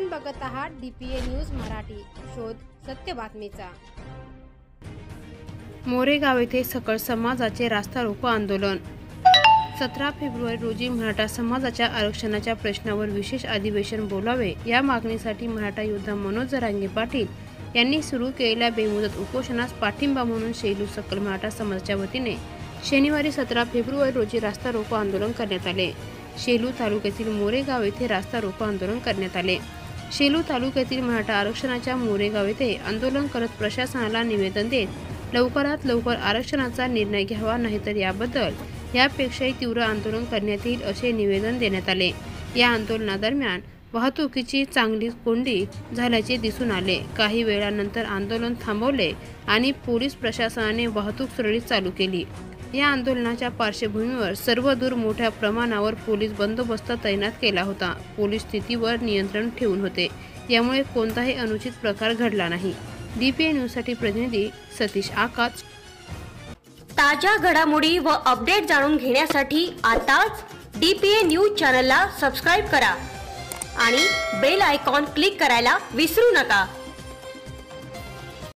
आपण बघत आहात DPA न्यूज मराठी, शोध सत्य बातमीचा। मोरेगाव येथे सकळ समाजाचे रास्ता रोको आंदोलन। 17 फेब्रुवारी रोजी मराठा समाजाच्या आरक्षणाच्या प्रश्नावर विशेष अधिवेशन बोलावे या मागणीसाठी मराठा योद्धा मनोज जरांगे पाटील यांनी सुरू केलेल्या बेमुदत उपोषणास पाठिंबा म्हणून शेलू सकल मराठा समाजाच्या वतीने शनिवारी 17 फेब्रुवारी रोजी रास्ता रोको आंदोलन करण्यात आले। शेलू तालुक्यातील मोरेगाव येथे रास्ता रोको आंदोलन करण्यात आले। शेलू तालुक्यातील मराठा आरक्षणाच्या मोरेगाव येथे आंदोलन करत प्रशासनाला निवेदन देत लवकरात लवकर आरक्षणाचा निर्णय घ्यावा, नाहीतर याबद्दल यापेक्षाही तीव्र आंदोलन करण्यात येईल असे निवेदन देण्यात आले। या आंदोलनादरम्यान वाहतुकीची चांगली कोंडी झाल्याचे दिसून आले। काही वेळानंतर आंदोलन थांबवले आणि पोलीस प्रशासनाने वाहतूक सुरळीत चालू केली। या आंदोलनाच्या पार्श्वभूमीवर सर्वदूर मोठ्या प्रमाणावर पोलीस बंदोबस्त तैनात केला होता। पोलीस स्थितीवर नियंत्रण ठेवून होते, यामुळे कोणताही अनुचित प्रकार घडला नाही। DPA न्यूजसाठी प्रतिनिधी सतीश आकाश। ताज्या घडामोडी व अपडेट जाणून घेण्यासाठी आताच DPA न्यूज चॅनलला सबस्क्राइब करा आणि बेल आयकॉन क्लिक करायला विसरू नका।